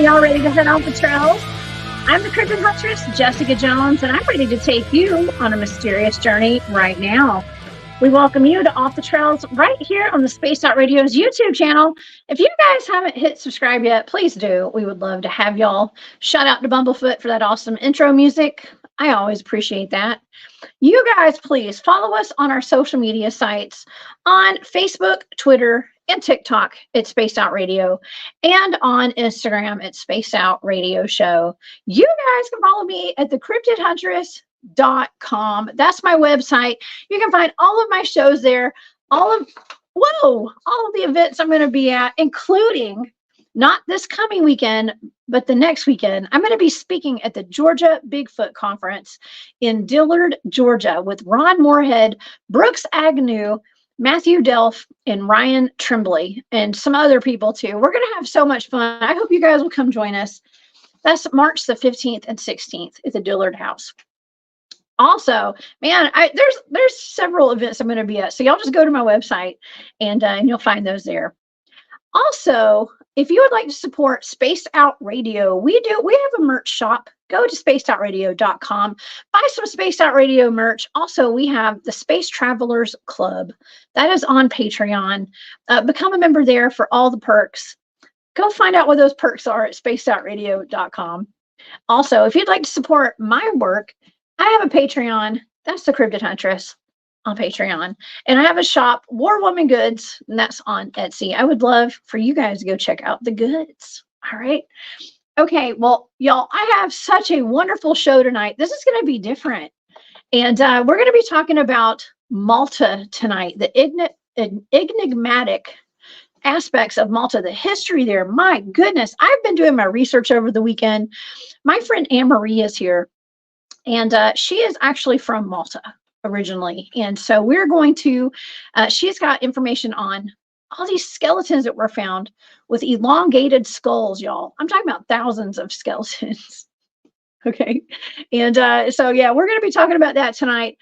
y'all ready to head off the trails? I'm the Cryptid Huntress, Jessica Jones, and I'm ready to take you on a mysterious journey right now. We welcome you to Off the Trails right here on the Spaced Out Radio's YouTube channel. If you guys haven't hit subscribe yet, please do. We would love to have y'all. Shout out to Bumblefoot for that awesome intro music. I always appreciate that. You guys, please follow us on our social media sites on Facebook, Twitter, and TikTok at Spaced Out Radio, and on Instagram at Spaced Out Radio Show. You guys can follow me at thecryptidhuntress.com. That's my website. You can find all of my shows there, all of the events I'm going to be at, including not this coming weekend, but the next weekend. I'm going to be speaking at the Georgia Bigfoot Conference in Dillard, Georgia, with Ron Moorhead, Brooks Agnew, Matthew Delph, and Ryan Tremblay, and some other people too. We're going to have so much fun. I hope you guys will come join us. That's March the 15th and 16th at the Dillard House. Also, man, there's several events I'm going to be at. So y'all just go to my website and you'll find those there. Also, if you would like to support Spaced Out Radio, we have a merch shop. Go to spacedoutradio.com, buy some Spaced Out Radio merch. Also, we have the Space Travelers Club. That is on Patreon. Become a member there for all the perks. Go find out what those perks are at spacedoutradio.com. Also, if you'd like to support my work, I have a Patreon. That's the Cryptid Huntress on Patreon. And I have a shop, War Woman Goods, and that's on Etsy. I would love for you guys to go check out the goods. All right. Okay, well, y'all, I have such a wonderful show tonight. This is going to be different. And we're going to be talking about Malta tonight, the enigmatic aspects of Malta, the history there. My goodness, I've been doing my research over the weekend. My friend Anne-Marie is here, and she is actually from Malta originally. And so we're going to, she's got information on all these skeletons that were found with elongated skulls, y'all. I'm talking about thousands of skeletons. Okay. And so, yeah, we're going to be talking about that tonight.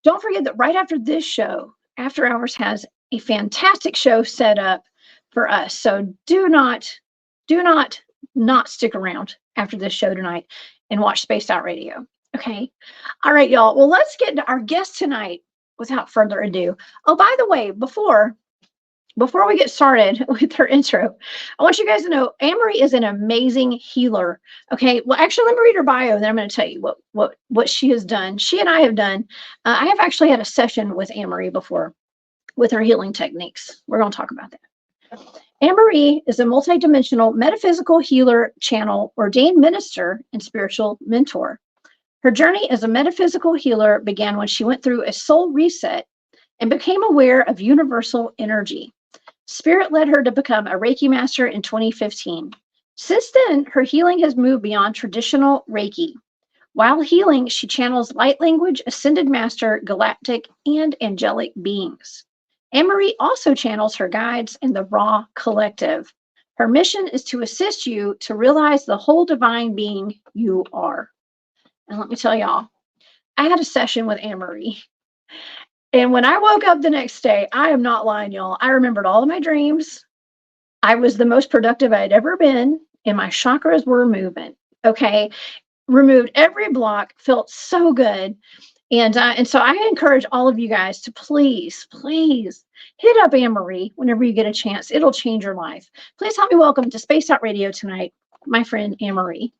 Don't forget that right after this show, After Hours has a fantastic show set up for us. So do not stick around after this show tonight and watch Spaced Out Radio. Okay. All right, y'all. Well, let's get into our guest tonight without further ado. Oh, by the way, before we get started with her intro, I want you guys to know Anne-Marie is an amazing healer. Okay. Well, actually, let me read her bio, then I'm going to tell you what she has done. She and I have done. I have actually had a session with Anne-Marie before with her healing techniques. We're going to talk about that. Anne-Marie is a multidimensional metaphysical healer, channel, ordained minister, and spiritual mentor. Her journey as a metaphysical healer began when she went through a soul reset and became aware of universal energy. Spirit led her to become a Reiki Master in 2015. Since then, her healing has moved beyond traditional Reiki. While healing, she channels light language, ascended master, galactic, and angelic beings. Anne-Marie also channels her guides in the Raw Collective. Her mission is to assist you to realize the whole divine being you are. And let me tell y'all, I had a session with Anne-Marie. And when I woke up the next day, I am not lying, y'all. I remembered all of my dreams. I was the most productive I had ever been, and my chakras were moving. Okay. Removed every block, felt so good. And so I encourage all of you guys to please hit up Anne-Marie whenever you get a chance. It'll change your life. Please help me welcome to Spaced Out Radio tonight, my friend Anne-Marie.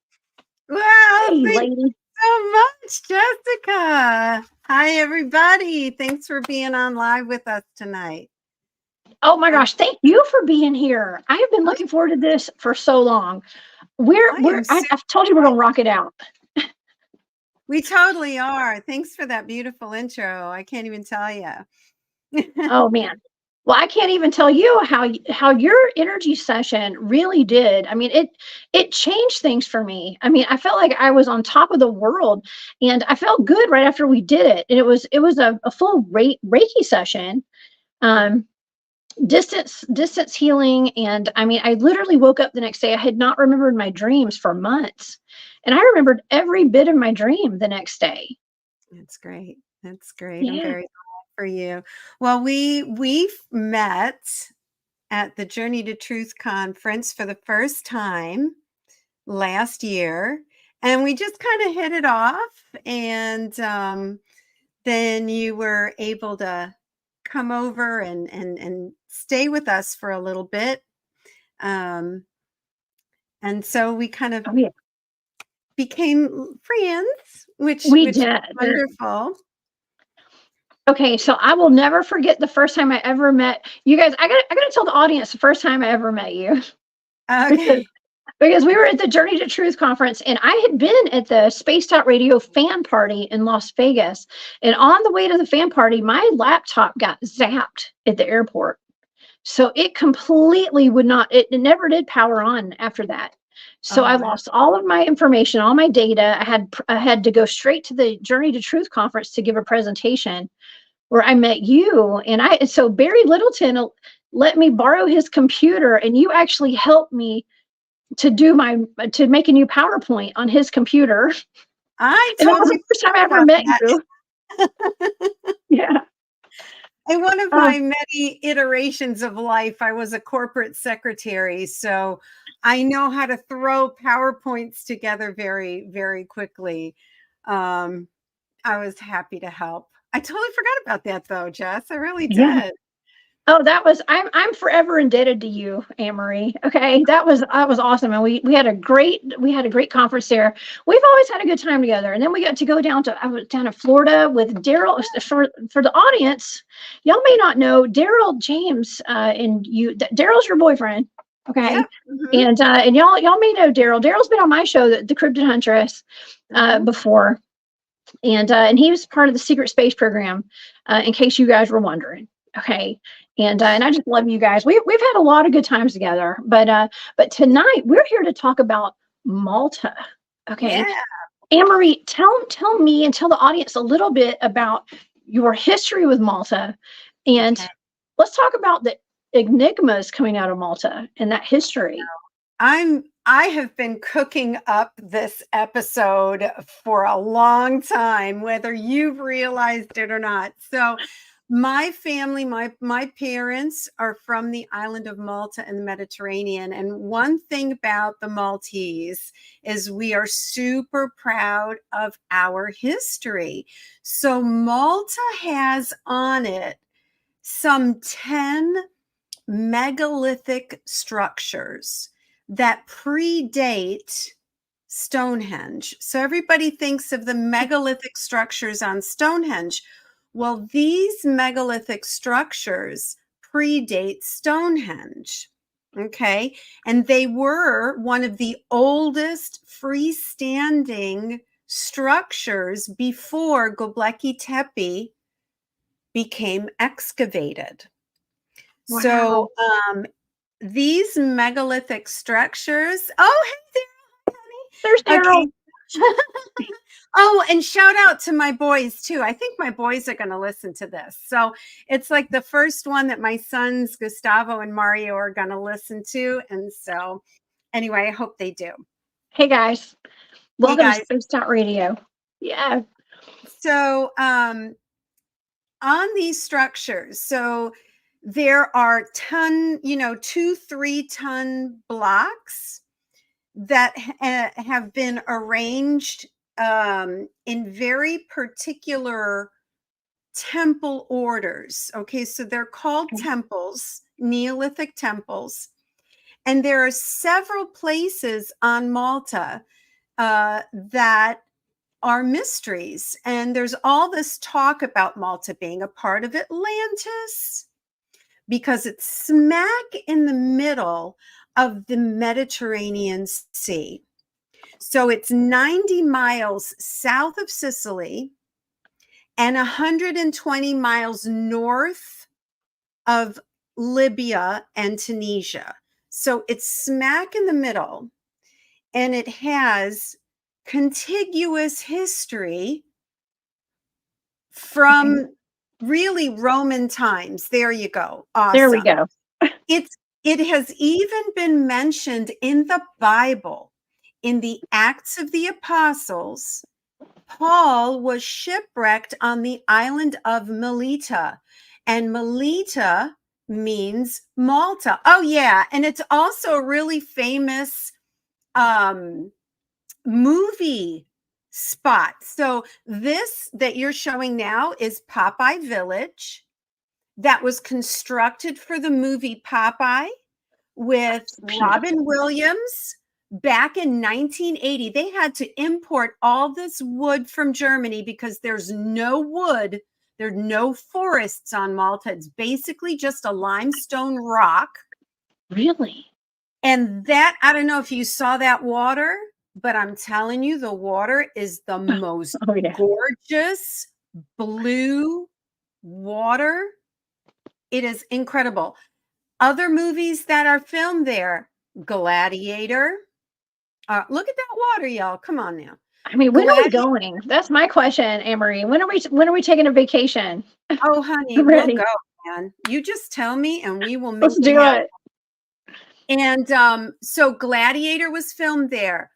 Wow, hey, thank lady. you so much, Jessica. Hi, everybody. Thanks for being on live with us tonight. Oh my gosh, thank you for being here. I have been looking forward to this for so long. I've told you we're gonna rock it out. We totally are. Thanks for that beautiful intro. I can't even tell you. Oh man. Well, I can't even tell you how your energy session really did. I mean, it changed things for me. I mean, I felt like I was on top of the world, and I felt good right after we did it. And it was a full Reiki session, distance healing. And I mean, I literally woke up the next day. I had not remembered my dreams for months, and I remembered every bit of my dream the next day. That's great. That's great. Yeah. I'm very glad for you. Well, we've met at the Journey to Truth conference for the first time last year, and we just kind of hit it off. And then you were able to come over and stay with us for a little bit. And so we kind of Oh, yeah. became friends, which We was did. wonderful. Okay, so I will never forget the first time I ever met you guys. I gotta tell the audience the first time I ever met you. Okay. Because we were at the Journey to Truth conference, and I had been at the Spaced Out Radio fan party in Las Vegas. And on the way to the fan party, my laptop got zapped at the airport. So it completely would not, it never did power on after that. So Oh, I wow. lost all of my information, all my data. I had to go straight to the Journey to Truth conference to give a presentation where I met you. And so Barry Littleton let me borrow his computer, and you actually helped me to make a new PowerPoint on his computer. I And that was the totally first time I forgot ever about met that. you. Yeah. In one of Oh, my many iterations of life, I was a corporate secretary. So I know how to throw PowerPoints together very, very quickly. I was happy to help. I totally forgot about that though, Jess. I really yeah. did. Oh, I'm forever indebted to you, Anne-Marie. Okay. That was awesome. And we had a great conference there. We've always had a good time together. And then we got to go I was down to Florida with Daryl. For the audience, y'all may not know Daryl James, and Daryl's your boyfriend. Yeah. Okay. Mm-hmm. And y'all may know Daryl. Daryl's been on my show, the Cryptid Huntress, Mm-hmm. before. And he was part of the secret space program, in case you guys were wondering. Okay. And I just love you guys. We've had a lot of good times together, but tonight we're here to talk about Malta. Okay. Yeah. Anne-Marie, tell me and tell the audience a little bit about your history with Malta. And Okay. let's talk about the enigmas coming out of Malta and that history. I have been cooking up this episode for a long time, whether you've realized it or not. So my family, my parents are from the island of Malta in the Mediterranean. And one thing about the Maltese is we are super proud of our history. So Malta has on it some 10 megalithic structures that predate Stonehenge. So everybody thinks of the megalithic structures on Stonehenge. Well, these megalithic structures predate Stonehenge. Okay. And they were one of the oldest freestanding structures before Göbekli Tepe became excavated. Wow. So these megalithic structures. Oh, hey There's there, honey. Daryl. Okay. Oh, and shout out to my boys too. I think my boys are going to listen to this. So it's like the first one that my sons Gustavo and Mario are going to listen to. And so anyway, I hope they do. Hey guys, Hey welcome to guys. Spaced Out Radio. Yeah. So on these structures, so there are 2-3 ton blocks that have been arranged in very particular temple orders. Okay, so they're called temples, Neolithic temples. And there are several places on Malta that are mysteries. And there's all this talk about Malta being a part of Atlantis because it's smack in the middle of the Mediterranean Sea. So it's 90 miles south of Sicily and 120 miles north of Libya and Tunisia. So it's smack in the middle, and it has contiguous history from really Roman times. There you go. Awesome. There we go. It has even been mentioned in the Bible. In the Acts of the Apostles, Paul was shipwrecked on the island of Melita, and Melita means Malta. Oh, yeah. And it's also a really famous movie spot. So this that you're showing now is Popeye Village, that was constructed for the movie Popeye with Robin Williams back in 1980. They had to import all this wood from Germany because there's no wood. There are no forests on Malta. It's basically just a limestone rock. Really? And that, I don't know if you saw that water, but I'm telling you, the water is the most gorgeous blue water. It is incredible. Other movies that are filmed there, Gladiator. Look at that water, y'all. Come on now. I mean, when are we going? That's my question, Anne-Marie. When are we taking a vacation? Oh, honey, we'll go, man. You just tell me and we will make Let's do it. And so Gladiator was filmed there.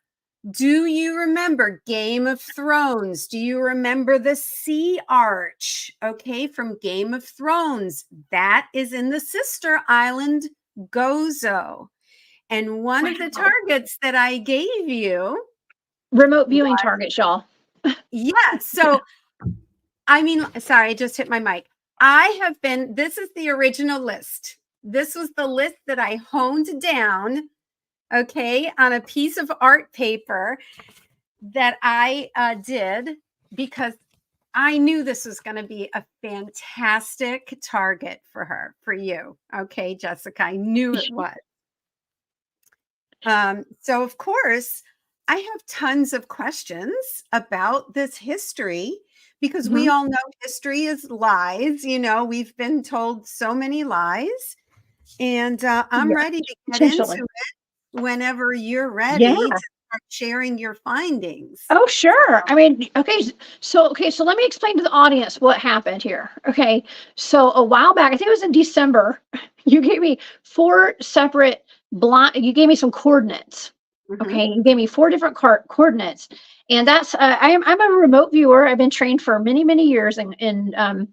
Do you remember Game of Thrones? Do you remember the Sea Arch? Okay, from Game of Thrones. That is in the sister island, Gozo. And one of the targets that I gave you. Remote viewing targets, y'all. Yeah. So, I mean, sorry, I just hit my mic. This is the original list. This was the list that I honed down, okay, on a piece of art paper that I did because I knew this was going to be a fantastic target for her, for you. Okay, Jessica, I knew it was. So, of course, I have tons of questions about this history because we all know history is lies. You know, we've been told so many lies. And I'm ready to get into it whenever you're ready to start sharing your findings. Oh, sure. I mean, okay. So let me explain to the audience what happened here. Okay. So a while back, I think it was in December, you gave me 4 separate you gave me some coordinates. Okay. You gave me 4 different coordinates. And that's, I'm a remote viewer. I've been trained for many, many years in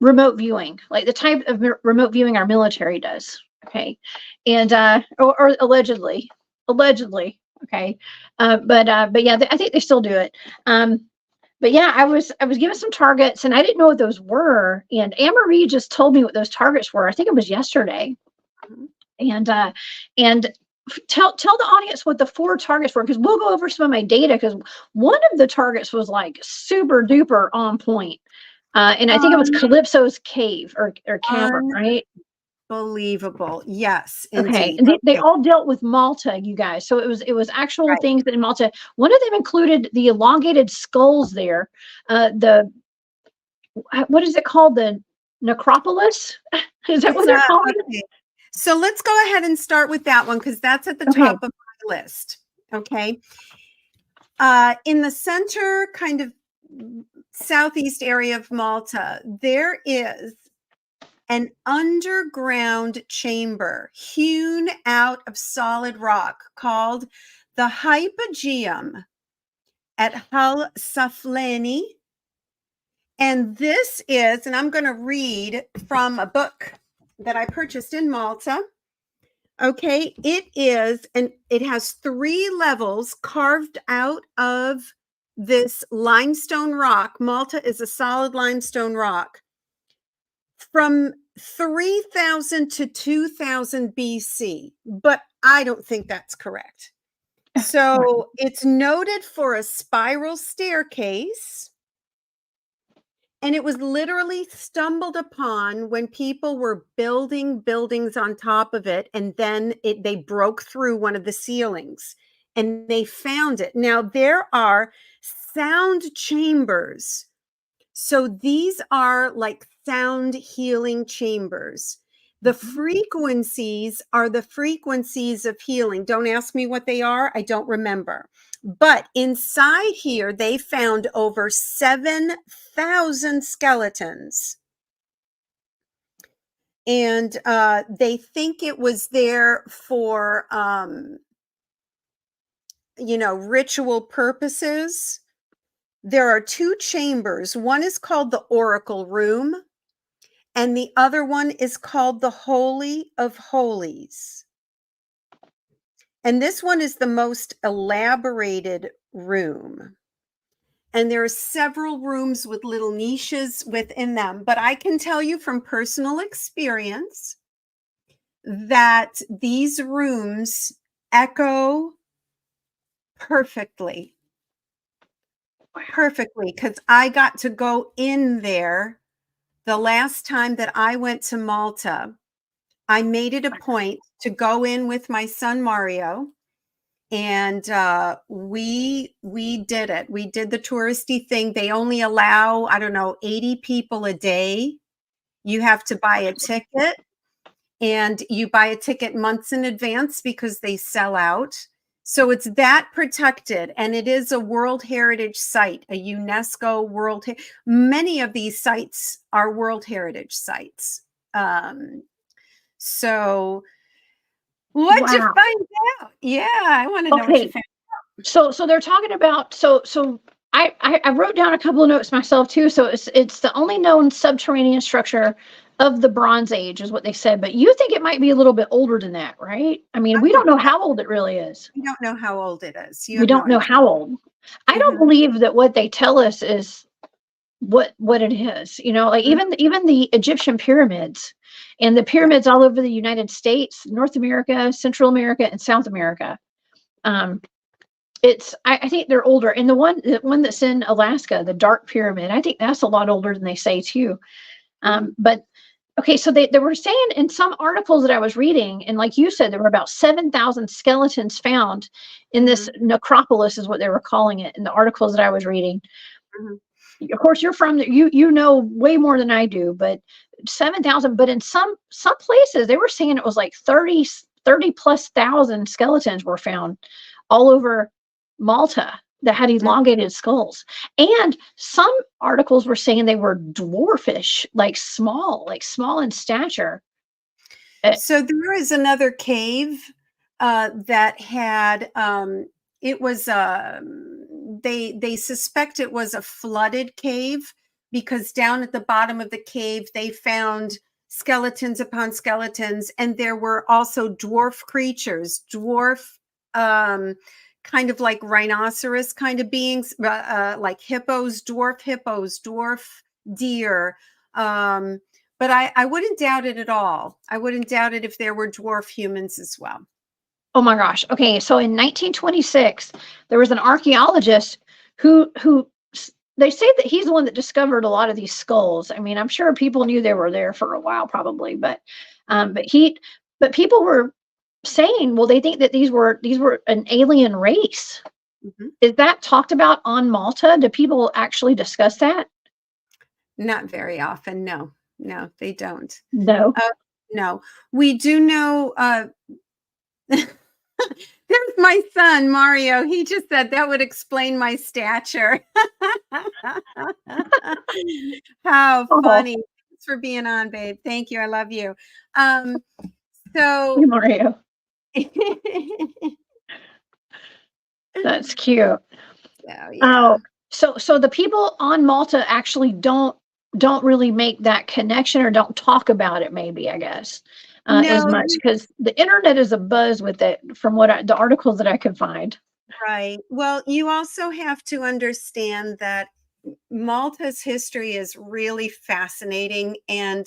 remote viewing, like the type of remote viewing our military does. Okay. And, or allegedly. Okay. But yeah, I think they still do it. But yeah, I was given some targets and I didn't know what those were. And Anne-Marie just told me what those targets were. I think it was yesterday. And tell the audience what the 4 targets were, because we'll go over some of my data, because one of the targets was like super duper on point. And I think it was Calypso'S cave or cavern, right? Unbelievable. Yes, okay. indeed. And they all dealt with Malta, you guys. So it was actual things in Malta. One of them included the elongated skulls there. What is it called? The necropolis? Is that what they're called? Okay. So let's go ahead and start with that one because that's at the top of my list. Okay. In the center, kind of southeast area of Malta, there is an underground chamber hewn out of solid rock called the Hypogeum at Hull Safleni. And this is, and I'm going to read from a book that I purchased in Malta. Okay, it is, and it has 3 levels carved out of this limestone rock. Malta is a solid limestone rock. From 3000 to 2000 BC, but I don't think that's correct. So it's noted for a spiral staircase, and it was literally stumbled upon when people were building buildings on top of it, and then they broke through one of the ceilings, and they found it. Now, there are sound chambers. So these are like sound healing chambers. The frequencies are the frequencies of healing. Don't ask me what they are. I don't remember. But inside here, they found over 7,000 skeletons. And they think it was there for, ritual purposes. There are 2 chambers. One is called the Oracle Room, and the other one is called the Holy of Holies. And this one is the most elaborated room. And there are several rooms with little niches within them. But I can tell you from personal experience that these rooms echo perfectly, because I got to go in there the last time that I went to Malta. I made it a point to go in with my son Mario, and we did it. We did the touristy thing. They only allow, I don't know, 80 people a day. You have to buy a ticket, and you buy a ticket months in advance because they sell out. So it's that protected, and it is a World Heritage Site, a UNESCO World. Many of these sites are World Heritage sites. So what'd you find out? Yeah, I want to know what you found out. So they're talking about, so I wrote down a couple of notes myself too. So it's the only known subterranean structure of the Bronze Age is what they said, but you think it might be a little bit older than that, right? I mean, we don't know how old it really is. We don't know how old it is. We don't know how old. I don't believe that what they tell us is what it is. You know, like even the Egyptian pyramids and the pyramids all over the United States, North America, Central America, and South America. I think they're older. And the one that's in Alaska, the Dark Pyramid, I think that's a lot older than they say too. But okay, so they were saying in some articles that I was reading, and like you said, there were about 7,000 skeletons found in this necropolis, is what they were calling it in the articles that I was reading. Of course, you're from you know way more than I do, but 7,000. But in some places, they were saying it was like 30 plus thousand skeletons were found all over Malta that had elongated skulls. And some articles were saying they were dwarfish, like small in stature. So there is another cave that had it was they suspect it was a flooded cave, because down at the bottom of the cave they found skeletons upon skeletons, and there were also dwarf creatures, kind of like rhinoceros kind of beings, like hippos, dwarf deer. But I wouldn't doubt it at all. I wouldn't doubt it if there were dwarf humans as well. Oh my gosh. Okay, so in 1926, there was an archaeologist who they say that he's the one that discovered a lot of these skulls. I mean, I'm sure people knew they were there for a while, probably, but people were saying, well, they think that these were an alien race. Is that talked about on Malta? Do people actually discuss that? Not very often. No, they don't. No. No, we do know. There's my son, Mario. He just said that would explain my stature. How funny. Thanks for being on, babe. Thank you. I love you. So hey, Mario. That's cute. Yeah. So the people on Malta actually don't really make that connection, or don't talk about it, maybe, I guess. As much, because the internet is abuzz with it from the articles that I could find. Right. Well, you also have to understand that Malta's history is really fascinating, and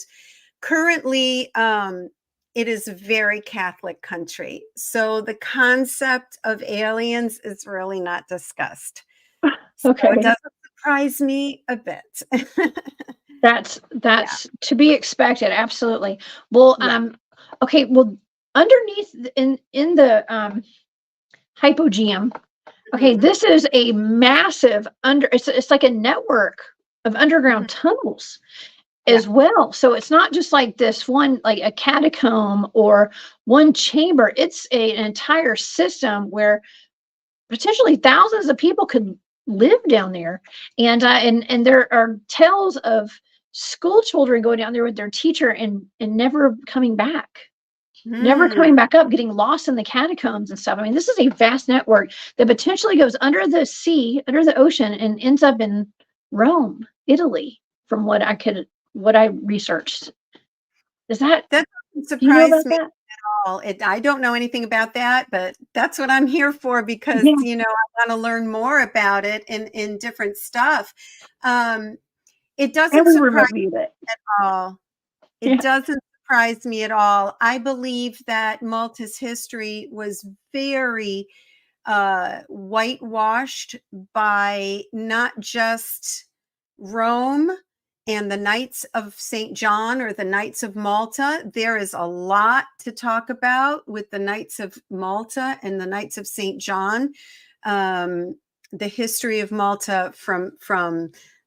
currently it is a very Catholic country. So the concept of aliens is really not discussed. Okay. So it doesn't surprise me a bit. That's to be expected. Absolutely. Well, okay. Well, underneath in the hypogeum, okay, this is a massive it's like a network of underground tunnels as well. So it's not just like this one, like a catacomb or one chamber. It's an entire system where potentially thousands of people could live down there. And there are tales of school children going down there with their teacher and never coming back. Never coming back up, getting lost in the catacombs and stuff. I mean, this is a vast network that potentially goes under the sea, under the ocean, and ends up in Rome, Italy, from what I researched. That doesn't surprise me at all. I don't know anything about that, but that's what I'm here for because, Yeah. I want to learn more about it in different stuff. It And doesn't we surprise remote viewed it. me at all. It Yeah. doesn't surprise me at all. I believe that Malta's history was very whitewashed by not just Rome and the Knights of St. John or the Knights of Malta. There is a lot to talk about with the Knights of Malta and the Knights of St. John. The history of Malta from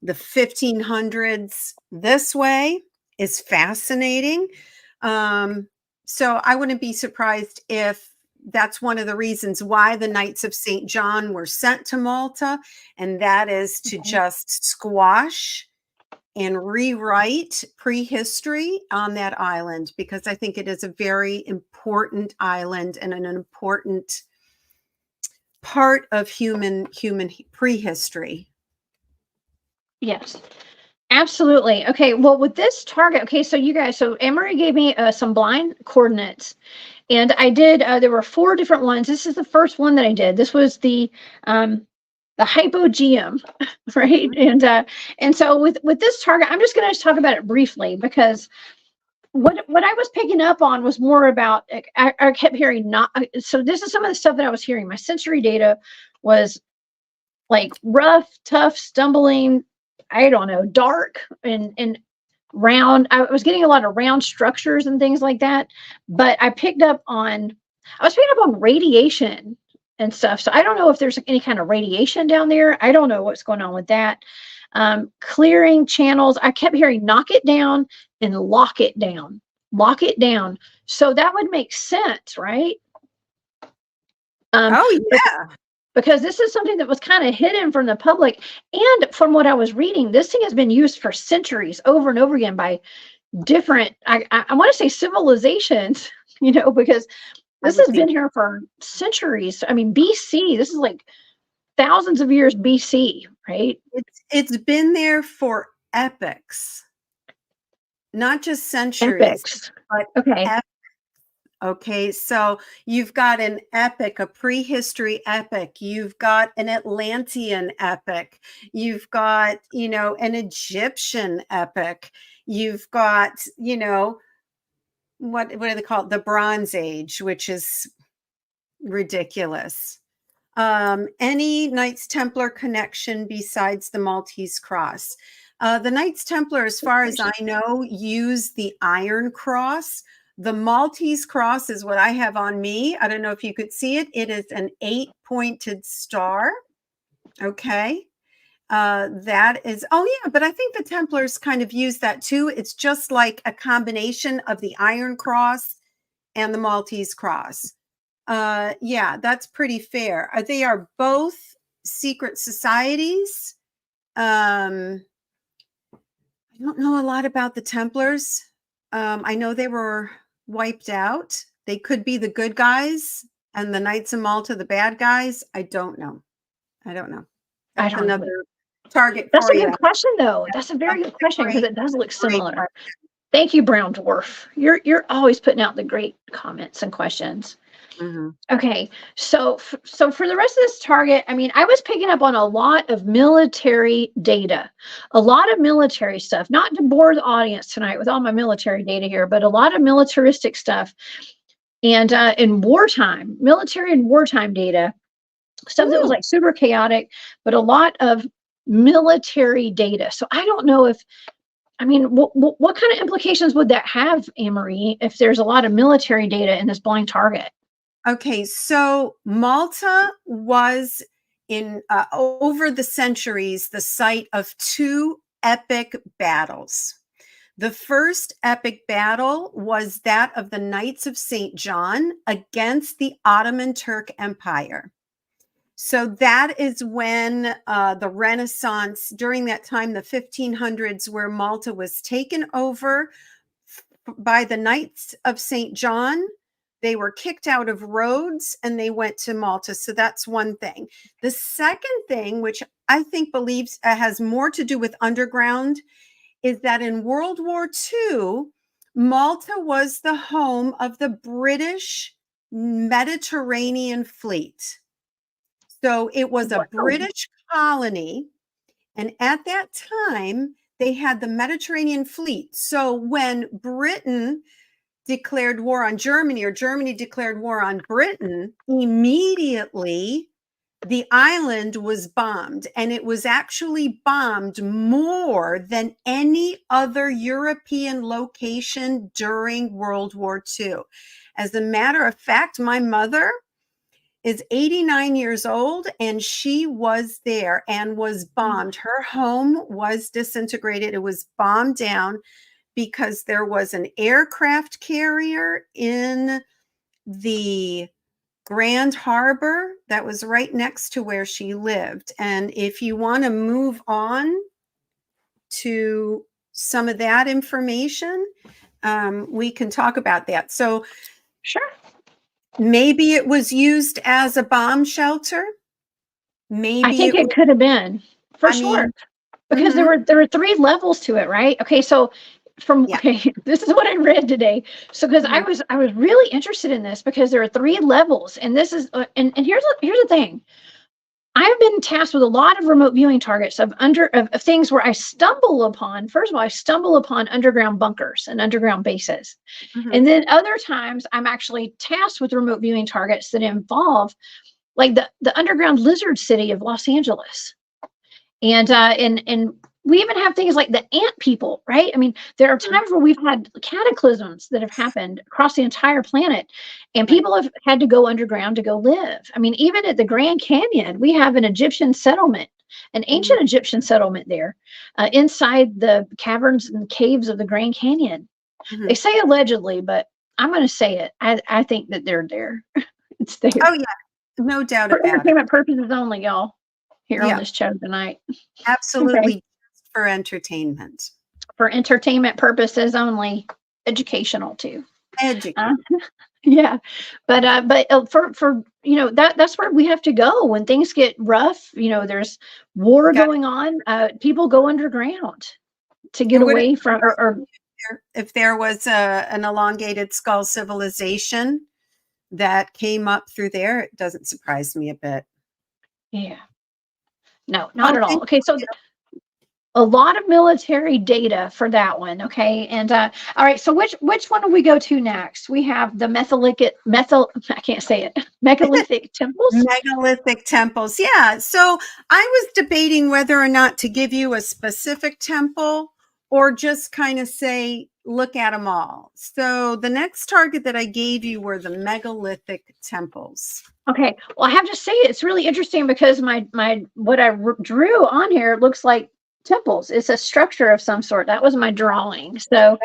the 1500s this way is fascinating. So I wouldn't be surprised if that's one of the reasons why the Knights of St. John were sent to Malta, and that is to just squash and rewrite prehistory on that island, because I think it is a very important island and an important part of human prehistory. Yes. Absolutely. Okay. Well, with this target, okay, so you guys, so Emery gave me some blind coordinates, and I did. There were 4 different ones. This is the first one that I did. This was the hypogeum, right? And so with this target, I'm just going to talk about it briefly because what I was picking up on was more about. I kept hearing not. So this is some of the stuff that I was hearing. My sensory data was like rough, tough, stumbling, I don't know, dark and round. I was getting a lot of round structures and things like that. But I was picking up on radiation and stuff. So I don't know if there's any kind of radiation down there. I don't know what's going on with that. Clearing channels. I kept hearing knock it down and lock it down. Lock it down. So that would make sense, right? Oh, yeah. Because this is something that was kind of hidden from the public. And from what I was reading, this thing has been used for centuries over and over again by different, I want to say civilizations, because this has been here for centuries. I mean, BC, this is like thousands of years BC, right? It's been there for epochs, not just centuries, Epics. but Okay. Okay, so you've got an epic, a prehistory epic. You've got an Atlantean epic. You've got, an Egyptian epic. You've got, what do they call it? The Bronze Age, which is ridiculous. Any Knights Templar connection besides the Maltese cross? The Knights Templar, as far as I know, use the Iron Cross. The Maltese cross is what I have on me. I don't know if you could see it. It is an 8-pointed star. Okay. That is, oh yeah, but I think the Templars kind of use that too. It's just like a combination of the Iron Cross and the Maltese cross. Yeah, that's pretty fair. They are both secret societies. I don't know a lot about the Templars. I know they were wiped out. They could be the good guys and the Knights of Malta, the bad guys. I don't know. That's another target That's for a you. good question, though. That's a very good question because it does look similar. Thank you, Brown Dwarf. You're always putting out the great comments and questions. Mm-hmm. Okay, so for the rest of this target, I mean, I was picking up on a lot of military data, a lot of military stuff, not to bore the audience tonight with all my military data here, but a lot of militaristic stuff. And in wartime, military and wartime data, stuff that was like super chaotic, but a lot of military data. So I don't know if, I mean, what kind of implications would that have, Anne-Marie, if there's a lot of military data in this blind target? Okay, so Malta was in over the centuries the site of 2 epic battles. The first epic battle was that of the Knights of St. John against the Ottoman Turk Empire. So that is when the Renaissance, during that time, the 1500s, where Malta was taken over by the Knights of St. John. They were kicked out of Rhodes and they went to Malta. So that's one thing. The second thing, which I think has more to do with underground, is that in World War II, Malta was the home of the British Mediterranean fleet. So it was a British colony. And at that time, they had the Mediterranean fleet. So when Britain declared war on Germany, or Germany declared war on Britain, immediately the island was bombed. And it was actually bombed more than any other European location during World War II. As a matter of fact, my mother is 89 years old, and she was there and was bombed. Her home was disintegrated. It was bombed down because there was an aircraft carrier in the Grand Harbor that was right next to where she lived. And if you want to move on to some of that information, we can talk about that. So, sure. Maybe it was used as a bomb shelter. Maybe I think it could have been, for sure. Because there were 3 levels to it, right? Okay, so okay, this is what I read today. So because I was really interested in this, because there are 3 levels, and this is and here's the thing. I've been tasked with a lot of remote viewing targets of things where I stumble upon. First of all, I stumble upon underground bunkers and underground bases. And then other times I'm actually tasked with remote viewing targets that involve like the underground lizard city of Los Angeles. And we even have things like the ant people, right? I mean, there are times where we've had cataclysms that have happened across the entire planet, and people have had to go underground to go live. I mean, even at the Grand Canyon, we have an Egyptian settlement, an ancient Egyptian settlement there, inside the caverns and caves of the Grand Canyon. They say allegedly, but I'm going to say it. I think that they're there. It's there. Oh, yeah. No doubt For about it. entertainment purposes only, y'all, here on this show tonight. Absolutely. Okay. For entertainment. For entertainment purposes only, educational too. Yeah, but for that's where we have to go when things get rough. There's war going on. People go underground to get away from. Or if there was an elongated skull civilization that came up through there, it doesn't surprise me a bit. Yeah. No, not at all. Okay, so a lot of military data for that one. Okay. And all right. So which one do we go to next? We have the I can't say it. Megalithic temples. Megalithic temples. Yeah. So I was debating whether or not to give you a specific temple or just kind of say, look at them all. So the next target that I gave you were the megalithic temples. Okay. Well, I have to say it's really interesting because my what I drew on here looks like temples. It's a structure of some sort. That was my drawing. So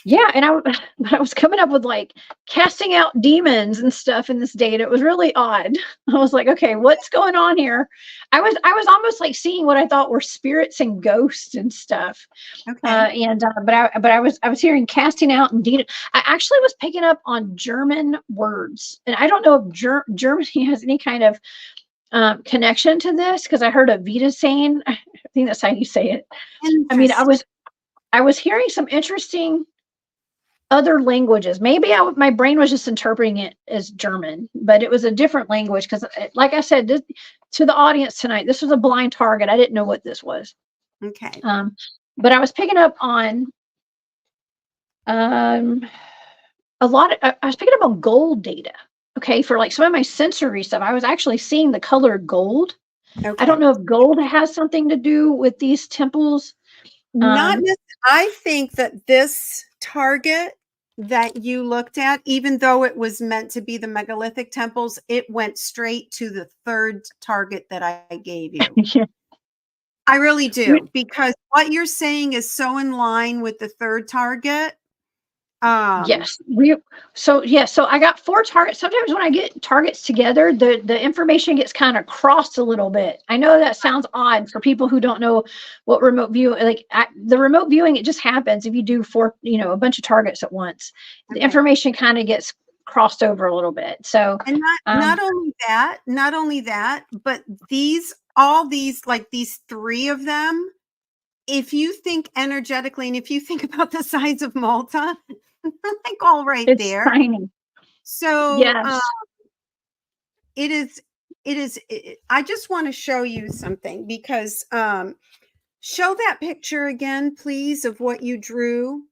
yeah, and I was coming up with like casting out demons and stuff in this data. It was really odd. I was like, okay, what's going on here? I was almost like seeing what I thought were spirits and ghosts and stuff. Okay. But I was hearing casting out and demon. I actually was picking up on German words, and I don't know if Germany has any kind of connection to this, because I heard a Vita saying, I think that's how you say it. I mean, I was hearing some interesting other languages. Maybe my brain was just interpreting it as German, but it was a different language. Because, like I said, to the audience tonight, this was a blind target. I didn't know what this was. Okay. But I was picking up on I was picking up on gold data. Okay, for like some of my sensory stuff, I was actually seeing the color gold. Okay. I don't know if gold has something to do with these temples. Not necessarily. I think that this target that you looked at, even though it was meant to be the megalithic temples, it went straight to the 3rd target that I gave you. Yeah. I really do, because what you're saying is so in line with the 3rd target. Yes. So I got 4 targets. Sometimes when I get targets together, the information gets kind of crossed a little bit. I know that sounds odd for people who don't know what remote view, the remote viewing, it just happens if you do a bunch of targets at once. Okay. The information kind of gets crossed over a little bit. So, and not only that, but all these 3 of them if you think energetically, and if you think about the size of Malta, like all right It's there. tiny. So Yes. it is, I just want to show you something because show that picture again, please, of what you drew.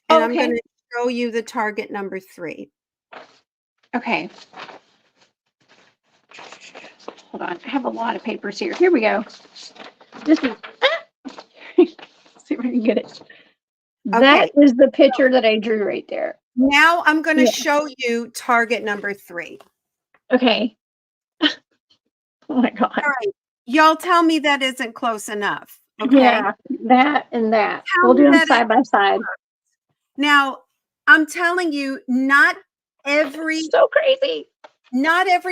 And I'm going Okay. to show you the target number 3. Okay. Hold on. I have a lot of papers here. Here we go. This is, see if I can get it. That is the picture that I drew right there. Now I'm going to show you target number 3. Okay. Oh my God. All right. Y'all tell me that isn't close enough. Okay. Yeah, that and that. Tell We'll me do them that side by side. Now, I'm telling you, not every So crazy.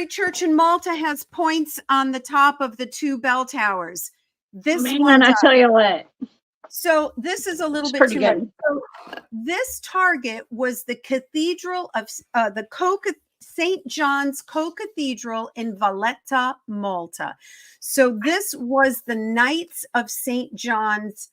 church in Malta has points on the top of the 2 bell towers. This Man, one I does. tell you what. So this is a little It's bit pretty too good. much. So this target was the cathedral of St. John's Co-Cathedral in Valletta, Malta. So this was the Knights of St. John's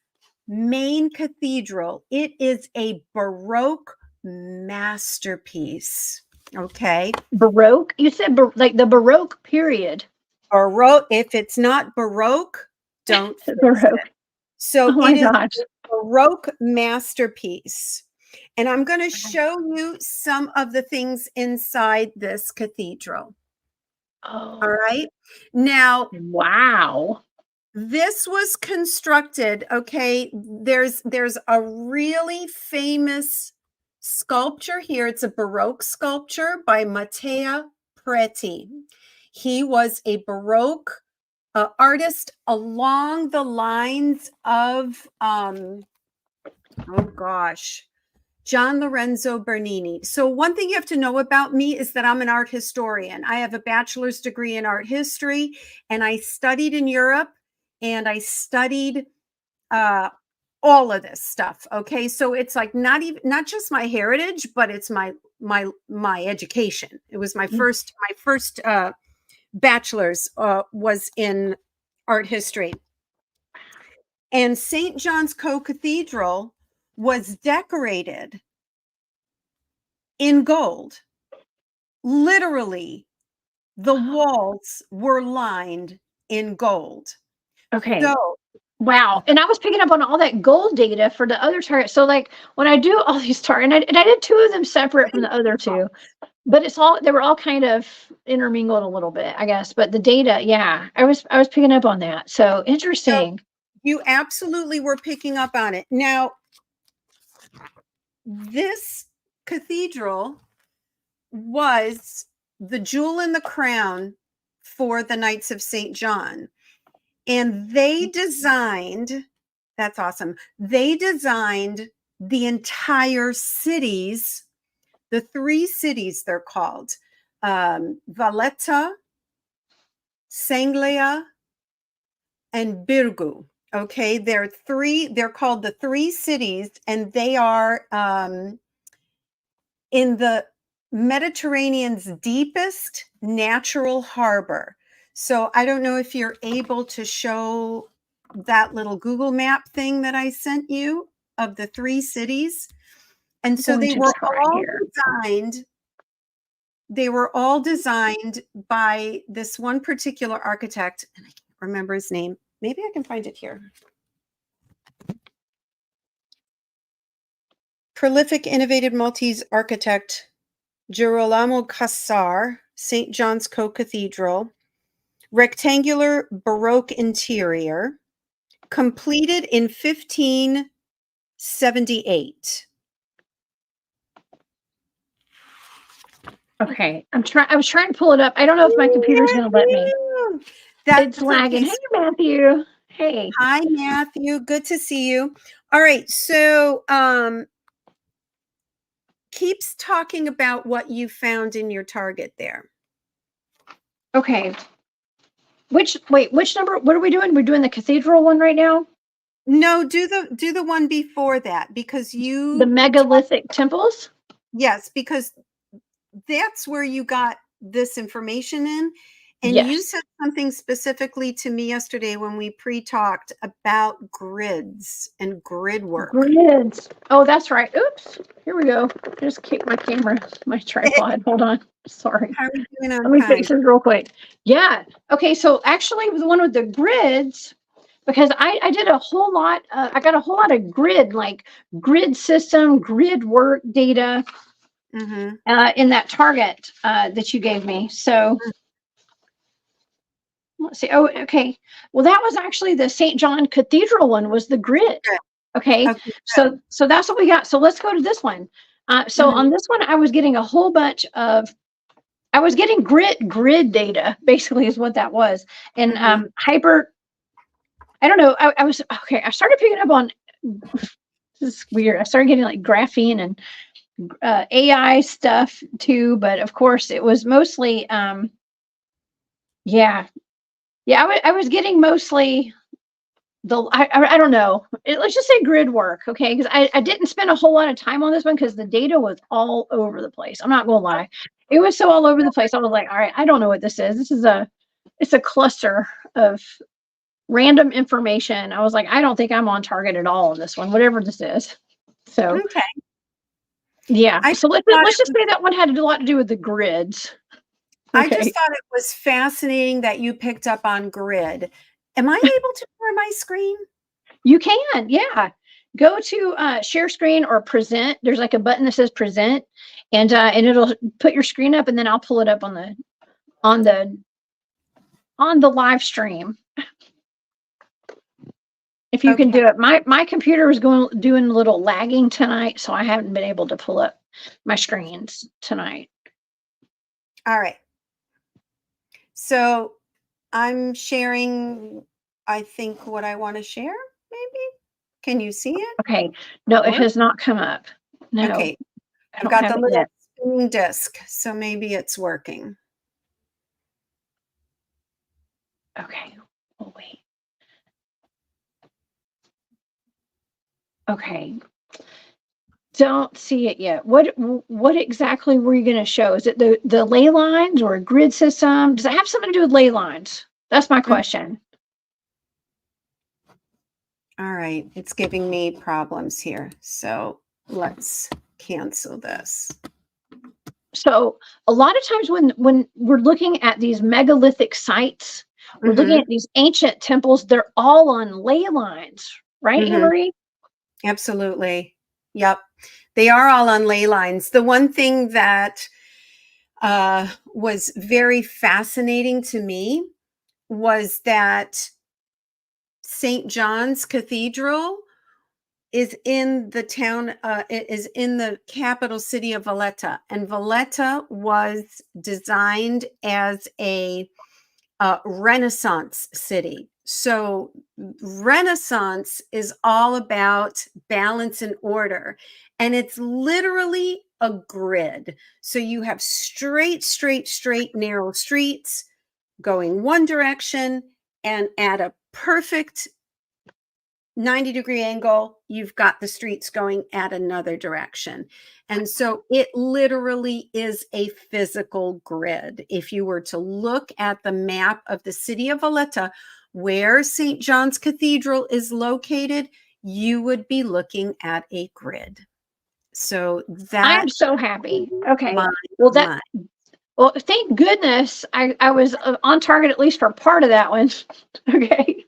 main cathedral. It is a Baroque masterpiece. Okay. Baroque? You said like the Baroque period. Baroque. If it's not Baroque, don't fix Baroque. it. So Oh my gosh. a Baroque masterpiece. And I'm going to show you some of the things inside this cathedral. Oh. All right. Now, wow. This was constructed, okay, there's a really famous sculpture here. It's a Baroque sculpture by Matteo Preti. He was a Baroque artist along the lines of, oh gosh, John Lorenzo Bernini. So one thing you have to know about me is that I'm an art historian. I have a bachelor's degree in art history, and I studied in Europe, and I studied all of this stuff. Okay, so it's like not just my heritage, but it's my education. It was my first bachelor's was in art history. And St. John's Co-Cathedral was decorated in gold. Literally, the walls were lined in gold. Okay. So, wow. And I was picking up on all that gold data for the other targets. So like when I do all these targets, and I did 2 of them separate from the other 2, but they were all kind of intermingled a little bit, I guess. But the data, yeah, I was picking up on that. So interesting. So you absolutely were picking up on it. Now, this cathedral was the jewel in the crown for the Knights of St. John. And they designed, that's awesome. They designed the entire cities, the 3 cities they're called, Valletta, Sanglia, and Birgu. Okay, they're called the 3 cities, and they are in the Mediterranean's deepest natural harbor. So I don't know if you're able to show that little Google map thing that I sent you of the 3 cities. And so they were all designed by this one particular architect, and I can't remember his name. Maybe I can find it here. Prolific, innovative Maltese architect Girolamo Cassar, St. John's Co-Cathedral, rectangular Baroque interior, completed in 1578. Okay. I was trying to pull it up. I don't know if my computer's going to let me. It's lagging. Okay. Hey, Matthew. Hey. Hi, Matthew. Good to see you. All right. So, keeps talking about what you found in your target there. Okay. Which number? What are we doing? We're doing the cathedral one right now? No, do the one before that, because the megalithic temples? Yes, because that's where you got this information in. And you Yes. said something specifically to me yesterday when we pre-talked about grids and grid work. Grids. Oh, that's right. Oops. Here we go. Just keep my camera, my tripod. Hold on. Sorry. How are we doing on Let me time? fix this real quick. Yeah. Okay. So actually, the one with the grids, because I did a whole lot. I got a whole lot of grid, like grid system, grid work data in that target that you gave me. So let's see. Oh, okay. Well, that was actually the St. John Cathedral one. Was the grid? Good. Okay. Okay, So that's what we got. So let's go to this one. So on this one, I was getting a whole bunch of. I was getting grid data, basically, is what that was, and hyper. I don't know. I was okay. I started picking up on. This is weird. I started getting like graphene and AI stuff too, but of course, it was mostly. Yeah, I was getting mostly I don't know. Let's just say grid work, okay? Because I didn't spend a whole lot of time on this one because the data was all over the place. I'm not gonna lie. It was so all over the place. I was like, all right, I don't know what this is. It's a cluster of random information. I was like, I don't think I'm on target at all on this one, whatever this is. So okay. yeah. I So let's just say that one had a lot to do with the grids. I Okay. just thought it was fascinating that you picked up on grid. Am I able to share my screen? You can, yeah. Go to share screen or present. There's like a button that says present, and it'll put your screen up, and then I'll pull it up on the live stream. If you can do it. My computer is doing a little lagging tonight, so I haven't been able to pull up my screens tonight. All right. So I'm sharing, I think, what I want to share, maybe. Can you see it? Okay. No, it has not come up. No. Okay. I've got the little spinning disc, so maybe it's working. Okay. Oh, wait. Okay. Don't see it yet. What exactly were you going to show? Is it the ley lines or a grid system? Does it have something to do with ley lines? That's my question. All right, it's giving me problems here. So let's cancel this. So a lot of times when we're looking at these megalithic sites, we're looking at these ancient temples, they're all on ley lines, right, Anne-Marie? Absolutely. Yep. They are all on ley lines. The one thing that was very fascinating to me was that St. John's Cathedral is in the town, is in the capital city of Valletta. And Valletta was designed as a Renaissance city. So Renaissance is all about balance and order. And it's literally a grid. So you have straight, narrow streets going one direction, and at a perfect 90-degree angle, you've got the streets going at another direction. And so it literally is a physical grid. If you were to look at the map of the city of Valletta, where St. John's Cathedral is located, you would be looking at a grid. So that I'm so happy. Okay. Well, thank goodness I was on target at least for part of that one. Okay.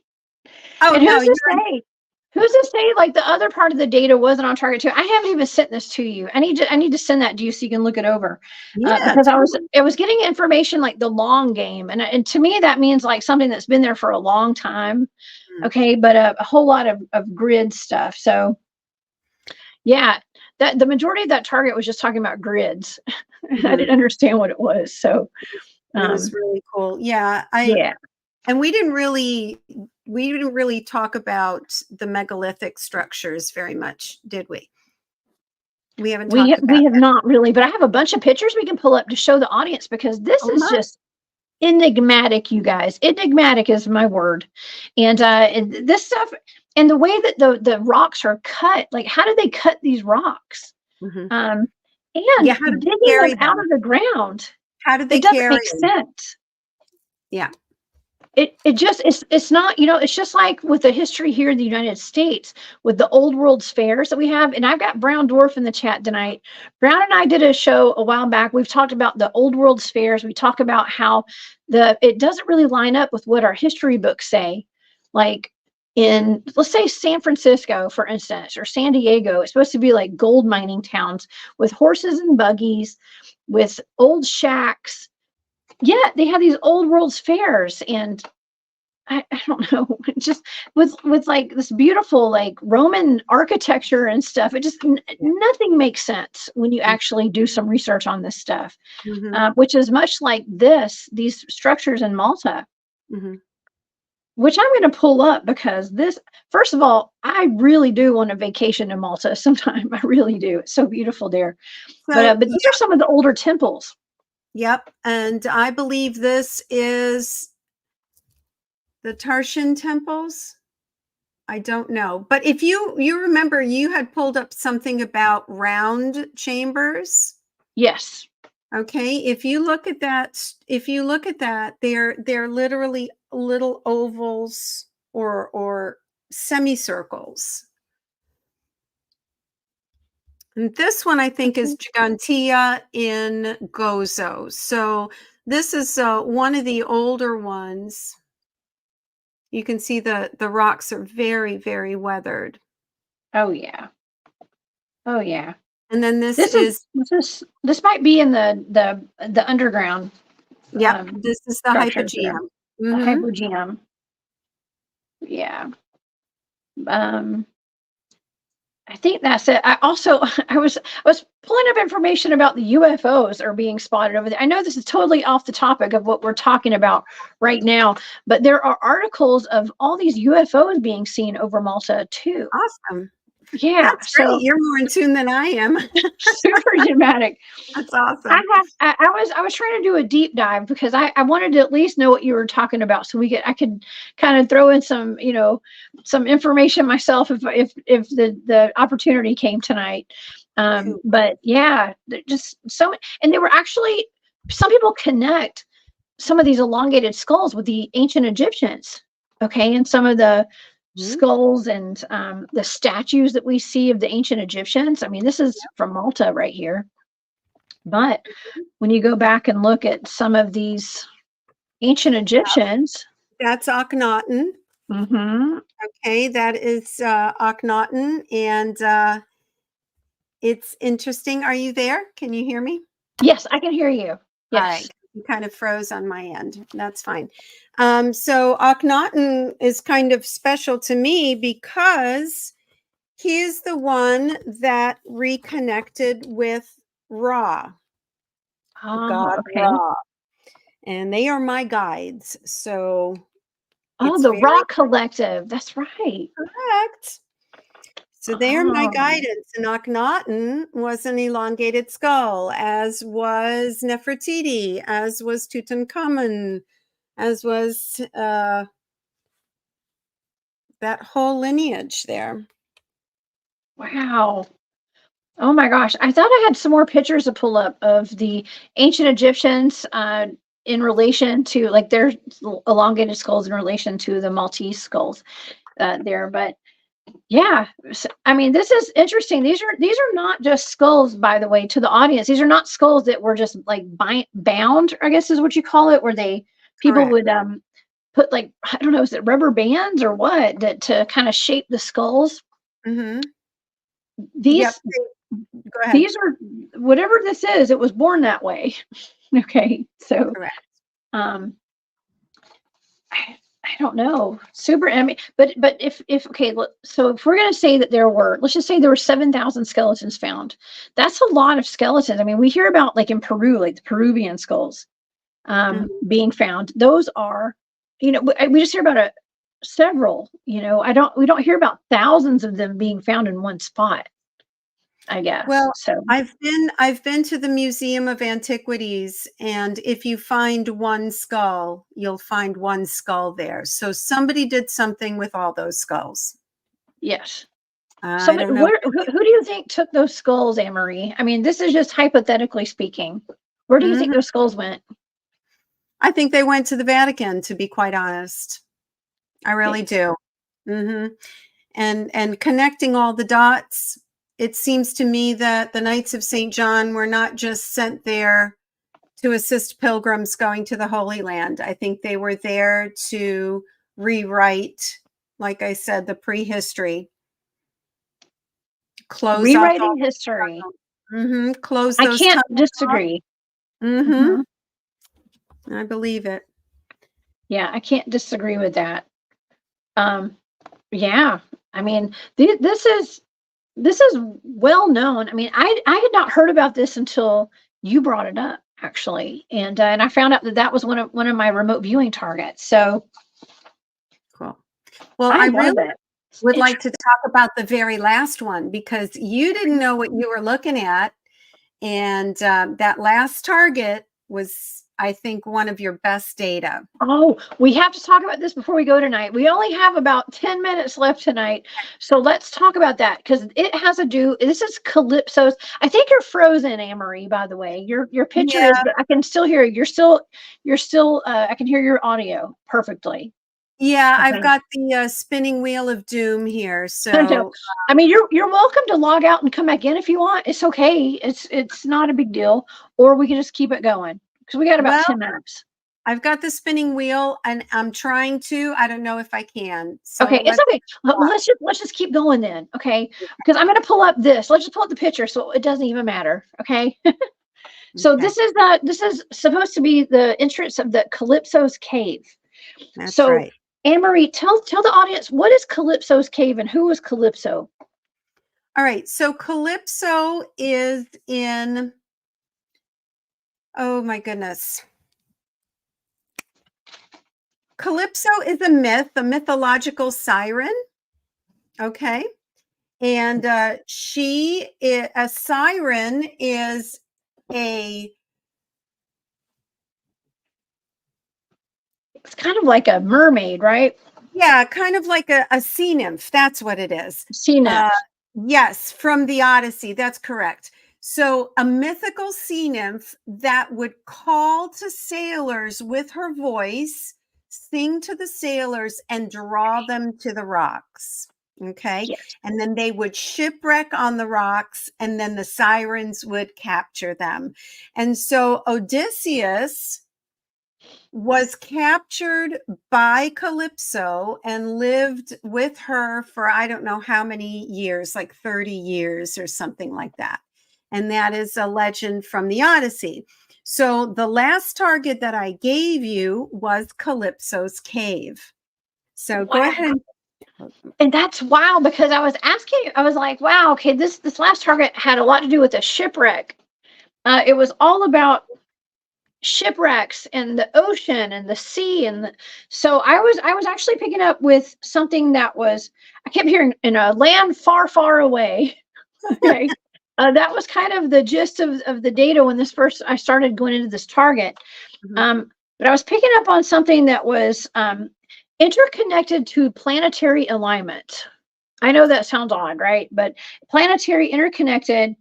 Oh, and no, who's to say like the other part of the data wasn't on target too? I haven't even sent this to you. I need to send that to you so you can look it over. Because I was getting information like the long game, and to me that means like something that's been there for a long time. Okay, but a whole lot of grid stuff. So yeah, that the majority of that target was just talking about grids. I didn't understand what it was. So it was really cool. Yeah, and we didn't really talk about the megalithic structures very much, did we? We haven't talked about we have not really, but I have a bunch of pictures we can pull up to show the audience, because this is just enigmatic, you guys. Enigmatic is my word. And this stuff, and the way that the rocks are cut, like how do they cut these rocks? And digging them out of the ground. How did they it doesn't carry make sense. Yeah. It's not, it's just like with the history here in the United States with the old world's fairs that we have. And I've got Brown Dwarf in the chat tonight. Brown and I did a show a while back. We've talked about the old world's fairs. We talk about how it doesn't really line up with what our history books say. Like in, let's say, San Francisco, for instance, or San Diego, it's supposed to be like gold mining towns with horses and buggies, with old shacks. Yeah, they have these old world's fairs, and I don't know, just with like this beautiful like Roman architecture and stuff. It just nothing makes sense when you actually do some research on this stuff, which is much like these structures in Malta, which I'm going to pull up because this. First of all, I really do want a vacation in Malta sometime. I really do. It's so beautiful there. So, but these are some of the older temples. Yep. And I believe this is the Tarshan temples. I don't know. But if you remember, you had pulled up something about round chambers. Yes. Okay. If you look at that, they're literally little ovals or semicircles. And this one, I think, is Gigantia in Gozo. So this is one of the older ones. You can see the rocks are very, very weathered. Oh, yeah. Oh, yeah. And then this might be in the underground. Yeah, this is the hypogeum. The hypogeum. Yeah. I think that's it. I was pulling up information about the UFOs are being spotted over there. I know this is totally off the topic of what we're talking about right now, but there are articles of all these UFOs being seen over Malta too. Awesome. Yeah, that's great. You're more in tune than I am. Super dramatic. That's awesome. I was trying to do a deep dive because I wanted to at least know what you were talking about, so I could kind of throw in some some information myself if the opportunity came tonight. Cool. But yeah, just so, and they were actually, some people connect some of these elongated skulls with the ancient Egyptians. Okay, and some of the skulls and the statues that we see of the ancient Egyptians. I mean, this is from Malta right here. But when you go back and look at some of these ancient Egyptians. That's Akhenaten. Okay, that is Akhenaten. And it's interesting. Are you there? Can you hear me? Yes, I can hear you. Yes. All right. You kind of froze on my end. That's fine. So Akhenaten is kind of special to me because he is the one that reconnected with Ra, God Ra, and they are my guides. So, the Ra Collective. That's right. Correct. So they are my guidance. And Akhenaten was an elongated skull, as was Nefertiti, as was Tutankhamun, as was that whole lineage there. Wow. Oh my gosh. I thought I had some more pictures to pull up of the ancient Egyptians in relation to, like, their elongated skulls in relation to the Maltese skulls there. But yeah, I mean, this is interesting. These are not just skulls, by the way, to the audience. These are not skulls that were just like bound, I guess is what you call it, where people would put, like, I don't know, is it rubber bands or what, that to kind of shape the skulls. These Go ahead. These are, whatever this is, it was born that way. Okay, so I don't know. Super. I mean, but if okay, so if we're going to say that let's just say there were 7,000 skeletons found. That's a lot of skeletons. I mean, we hear about, like, in Peru, like the Peruvian skulls being found. Those are, we just hear about several. We don't hear about thousands of them being found in one spot, I guess. Well, so I've been to the Museum of Antiquities, and if you find one skull, you'll find one skull there. So somebody did something with all those skulls. Yes. I don't know. Who do you think took those skulls, Anne-Marie? I mean, this is just hypothetically speaking. Where do you think those skulls went? I think they went to the Vatican, to be quite honest. I really do. And connecting all the dots, it seems to me that the Knights of St. John were not just sent there to assist pilgrims going to the Holy Land. I think they were there to rewrite, like I said, the prehistory. Close Rewriting history. Close I those can't disagree. I believe it. Yeah, I can't disagree with that. Yeah, I mean, this is well known. I mean, I had not heard about this until you brought it up, actually, and I found out that was one of my remote viewing targets. So cool. Well, I really would like to talk about the very last one, because you didn't know what you were looking at, and that last target was, I think, one of your best data. Oh, we have to talk about this before we go tonight. We only have about 10 minutes left tonight. So let's talk about that, because it has to do, this is Calypso'S. I think you're frozen, Anne-Marie, by the way. Your picture is, but I can still hear you. You're still, I can hear your audio perfectly. Yeah, okay. I've got the spinning wheel of doom here. So I mean, you're welcome to log out and come back in if you want. It's okay. It's not a big deal. Or we can just keep it going, because we got about 10 minutes. I've got the spinning wheel, and I'm trying to. I don't know if I can. So okay, it's okay. Let's just keep going then. Okay, because I'm going to pull up this. Let's just pull up the picture, so it doesn't even matter. Okay. So this is supposed to be the entrance of the Calypso'S cave. That's right. Anne-Marie, tell the audience, what is Calypso'S cave and who is Calypso? All right. So Calypso is in, oh my goodness. Calypso is a myth, a mythological siren. Okay. And a siren is it's kind of like a mermaid, right? Yeah, kind of like a sea nymph. That's what it is. Sea nymph. Yes, from the Odyssey. That's correct. So a mythical sea nymph that would call to sailors with her voice, sing to the sailors, and draw them to the rocks. Okay. Yes. And then they would shipwreck on the rocks, and then the sirens would capture them. And so Odysseus was captured by Calypso and lived with her for, I don't know how many years, like 30 years or something like that. And that is a legend from the Odyssey. So the last target that I gave you was Calypso's cave. So go ahead. And that's wild, because I was like, wow, okay, this last target had a lot to do with a shipwreck. It was all about shipwrecks and the ocean and the sea, and so I was actually picking up with something that was, I kept hearing, in a land far, far away. Okay. That was kind of the gist of the data when I started going into this target. But I was picking up on something that was interconnected to planetary alignment. I know that sounds odd, right? But planetary, interconnected,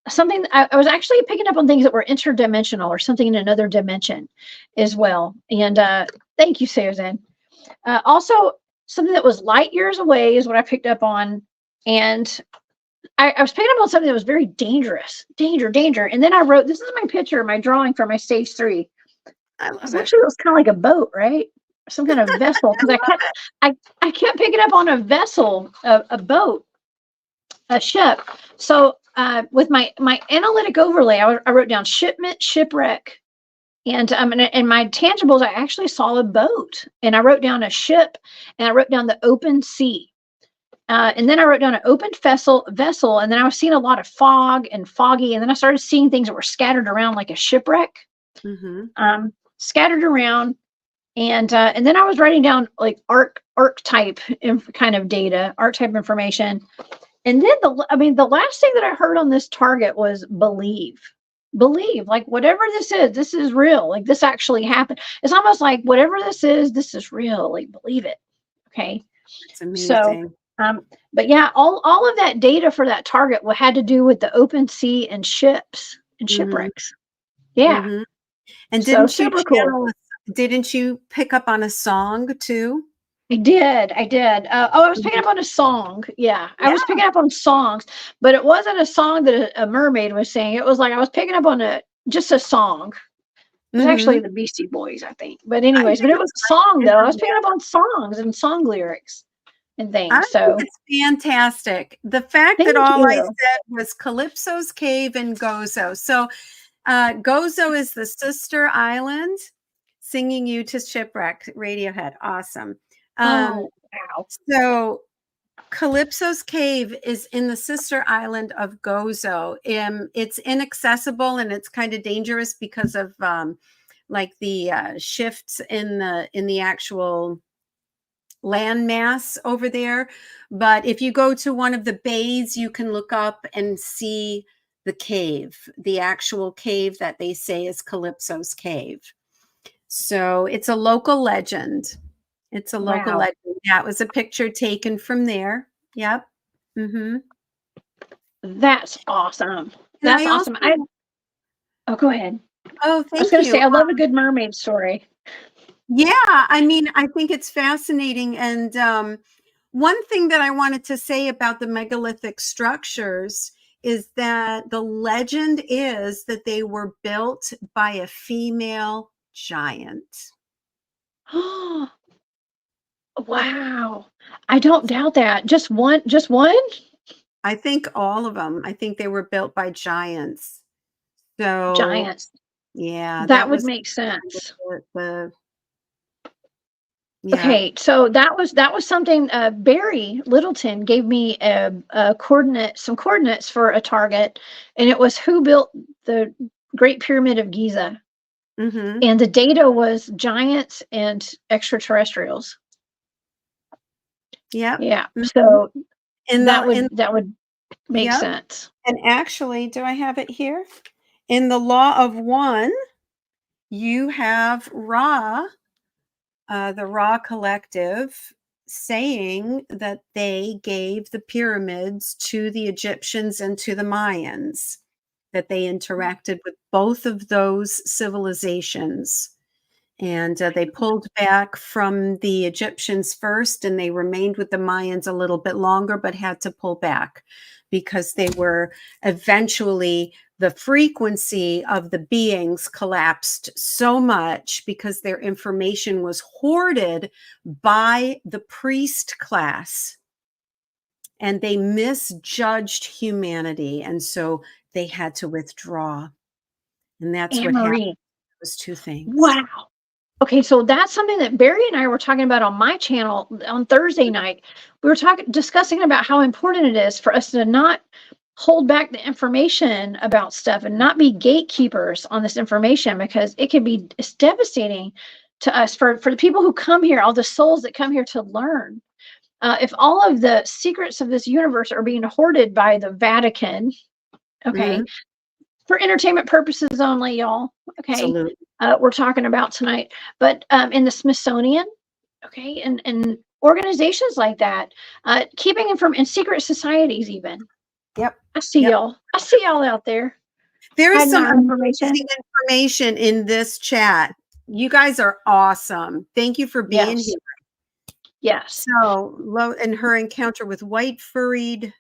something I was actually picking up on things that were interdimensional, or something in another dimension as well. And thank you, Susan. Also, something that was light years away is what I picked up on. And I was picking up on something that was very dangerous, danger. And then I wrote, this is my picture, my drawing for my stage 3. It was kind of like a boat, right? Some kind of vessel. Because I kept picking up on a vessel, a boat, a ship. So with my analytic overlay, I wrote down shipment, shipwreck, and in my tangibles, I actually saw a boat, and I wrote down a ship, and I wrote down the open sea. And then I wrote down an open vessel, and then I was seeing a lot of fog and foggy, and then I started seeing things that were scattered around like a shipwreck, scattered around, and then I was writing down like archetype kind of data, archetype information, and then the last thing that I heard on this target was believe, like whatever this is real, like this actually happened. It's almost like whatever this is real, like believe it. Okay, it's amazing. So. But yeah, all of that data for that target had to do with the open sea and ships and shipwrecks. Yeah. And didn't you channel didn't you pick up on a song too? I did. I did. I was picking up on a song. Yeah, I Yeah. was picking up on songs, but it wasn't a song that a mermaid was singing. It was like I was picking up on just a song. It was actually Mm-hmm. the Beastie Boys, I think. But I anyways, but think it was a song though. I was it's picking up on songs and song lyrics and I things. think So it's fantastic. The fact that thank all I you. said was Calypso's Cave and Gozo. So Gozo is the sister island, singing you to shipwreck. Radiohead, awesome. Oh wow. So Calypso's Cave is in the sister island of Gozo. It's inaccessible and it's kind of dangerous because of like the shifts in the actual landmass over there. But if you go to one of the bays, you can look up and see the cave, the actual cave that they say is Calypso's Cave. So it's a local legend. It's a local Wow. legend. That was a picture taken from there. Yep. Mm-hmm. That's awesome. And That's I also, awesome. Oh, go ahead. oh, I was thank going to say you. I love a good mermaid story. Yeah, I mean, I think it's fascinating. And one thing that I wanted to say about the megalithic structures is that the legend is that they were built by a female giant. Oh, wow. I don't doubt that. Just one, just one? I think all of them. I think they were built by giants. So Giants. yeah, That that would was make sense. the yeah. Okay, so that was something Barry Littleton gave me some coordinates for a target, and it was who built the Great Pyramid of Giza. Mm-hmm. And the data was giants and extraterrestrials. Yep. Yeah. Mm-hmm. So that would make Yep. sense. And actually, do I have it here? In the Law of One, you have Ra, the Ra Collective, saying that they gave the pyramids to the Egyptians and to the Mayans, that they interacted with both of those civilizations. And they pulled back from the Egyptians first, and they remained with the Mayans a little bit longer, but had to pull back because they were eventually, the frequency of the beings collapsed so much because their information was hoarded by the priest class, and they misjudged humanity. And so they had to withdraw. And that's Anne what happened. Marie. Those two things. Wow. Okay, so that's something that Barry and I were talking about on my channel on Thursday night. We were discussing about how important it is for us to not hold back the information about stuff and not be gatekeepers on this information, because it's devastating to us for the people who come here, all the souls that come here to learn. If all of the secrets of this universe are being hoarded by the Vatican, okay, Mhm. for entertainment purposes only, y'all. Okay, Absolutely. we're talking about tonight, but in the Smithsonian, okay, and organizations like that, keeping it from in secret societies, even. Yep. I see Yep. y'all. I see y'all out there There is hiding some our information. amazing information in this chat. You guys are awesome. Thank you for being Yes, here. yes. So, and her encounter with white furried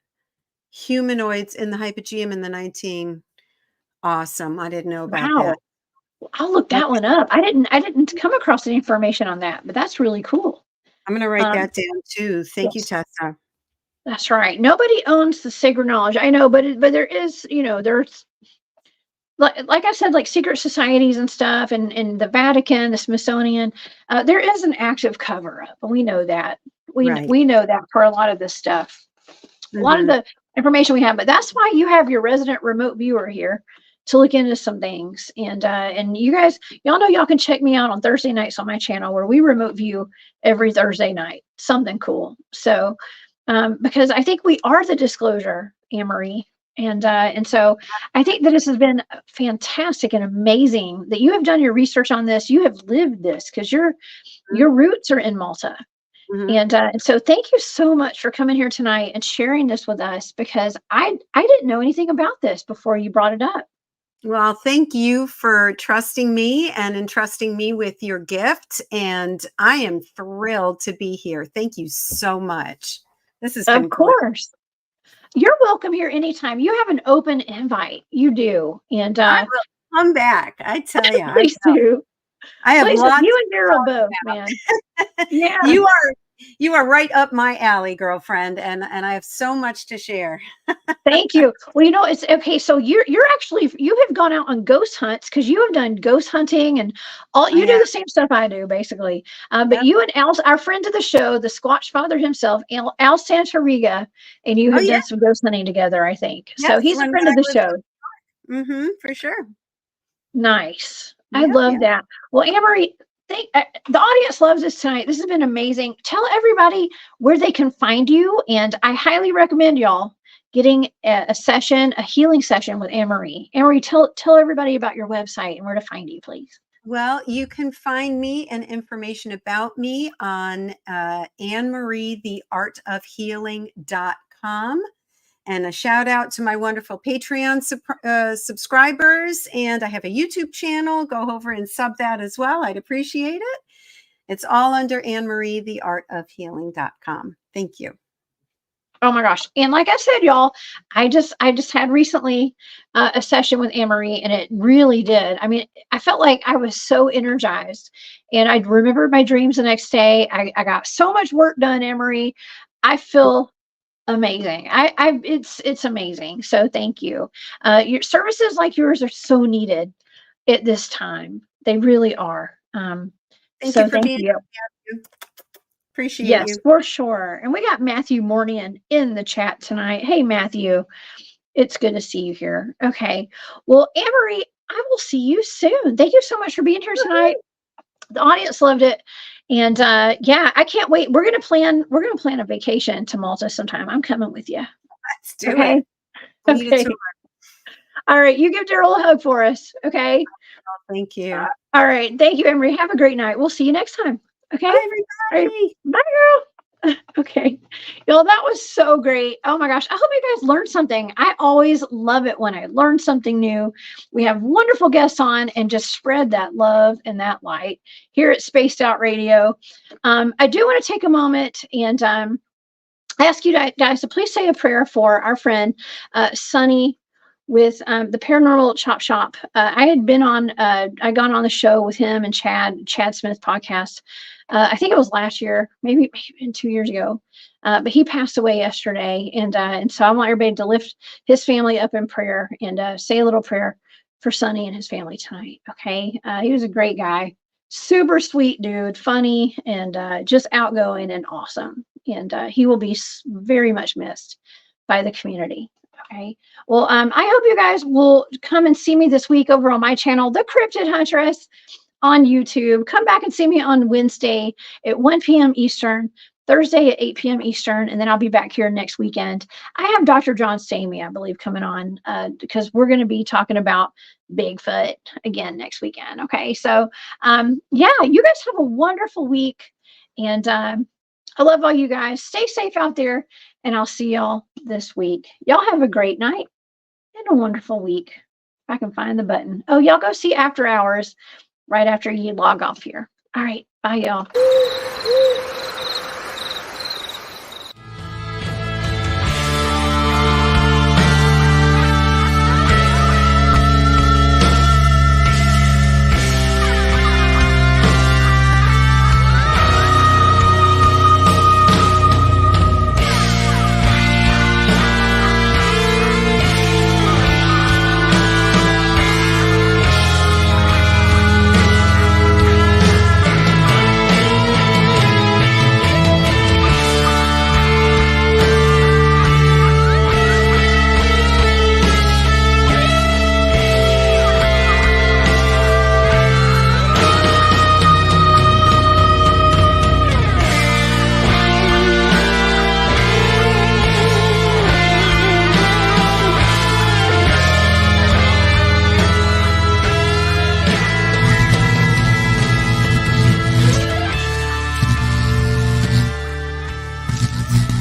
humanoids in the hypogeum in the 19. Awesome. I didn't know about Wow. that. I'll look that one up. I didn't come across any information on that, but that's really cool. I'm going to write Um, that down too. Thank you, yes. Tessa. That's right. Nobody owns the sacred knowledge. I know, but there is, there's like I said, like secret societies and stuff, and the Vatican, the Smithsonian. There is an active cover up, and we know that. Right. We know that for a lot of this stuff, a lot of Mhm. the information we have. But that's why you have your resident remote viewer here to look into some things. And you guys, y'all know y'all can check me out on Thursday nights on my channel, where we remote view every Thursday night. Something cool. So. Because I think we are the disclosure, Anne-Marie. And so I think that this has been fantastic and amazing that you have done your research on this. You have lived this, because your roots are in Malta. Mhm. And so thank you so much for coming here tonight and sharing this with us, because I didn't know anything about this before you brought it up. Well, thank you for trusting me and entrusting me with your gift. And I am thrilled to be here. Thank you so much. This has been Of great. course. You're welcome here anytime. You have an open invite. You do. And I will come back. I tell you, please do. I have Please, lots you and to Daryl talk both, man. about. Yeah. You are right up my alley, girlfriend, and I have so much to share. Thank you. Well, you know, it's okay. So you're actually, you have gone out on ghost hunts because you have done ghost hunting and all, I you do have, the same stuff I do basically. But yep. you and Al, our friend of the show, the Squatch Father himself, Al Santoriga, and you Oh have yeah, done some ghost hunting together, I think. So yes. he's a When friend of I the was, show. for sure. Nice. I Yep, love yep. that. Well, Anne-Marie, the audience loves this tonight. This has been amazing. Tell everybody where they can find you. And I highly recommend y'all getting a session, a healing session with Anne-Marie. Anne-Marie, tell everybody about your website and where to find you, please. Well, you can find me and information about me on AnneMarieTheArtOfHealing.com. And a shout out to my wonderful Patreon subscribers. And I have a YouTube channel. Go over and sub that as well. I'd appreciate it. It's all under AnneMarieTheArtOfHealing.com. Thank you. Oh my gosh. And like I said, y'all, I just had recently a session with Anne-Marie, and it really did. I mean, I felt like I was so energized, and I remembered my dreams the next day. I got so much work done, Anne-Marie. I feel amazing. It's amazing. So thank you. Your services like yours are so needed at this time. They really are. Thank you So for thank being you. here. Appreciate Yes, you. for sure. And we got Matthew Mornian in the chat tonight. Hey, Matthew, it's good to see you here. Okay. Well, Anne-Marie, I will see you soon. Thank you so much for being here tonight. The audience loved it. And yeah, I can't wait. We're gonna plan a vacation to Malta sometime. I'm coming with you. Let's do Okay. it. We need a Okay. tour. All right. You give Daryl a hug for us. Okay. Thank you. All right. Thank you, Emery. Have a great night. We'll see you next time. Okay. Bye, All right. everybody. Bye, girl. Okay. Y'all, that was so great. Oh my gosh. I hope you guys learned something. I always love it when I learn something new. We have wonderful guests on and just spread that love and that light here at Spaced Out Radio. I do want to take a moment and ask you guys to please say a prayer for our friend Sunny with the Paranormal Chop Shop. I had been on, I gone on the show with him and Chad Smith podcast. I think it was last year, maybe 2 years ago. But he passed away yesterday, and so I want everybody to lift his family up in prayer and say a little prayer for Sunny and his family tonight. Okay, he was a great guy, super sweet dude, funny, and just outgoing and awesome. And he will be very much missed by the community. Okay. Well, I hope you guys will come and see me this week over on my channel, The Cryptid Huntress, on YouTube. Come back and see me on Wednesday at 1 p.m. Eastern, Thursday at 8 p.m. Eastern, and then I'll be back here next weekend. I have Dr. John Stamey, I believe, coming on because we're going to be talking about Bigfoot again next weekend. Okay. So, yeah, you guys have a wonderful week. And I love all you guys. Stay safe out there, and I'll see y'all this week. Y'all have a great night and a wonderful week. If I can find the button. Oh, y'all go see After Hours right after you log off here. All right. Bye, y'all.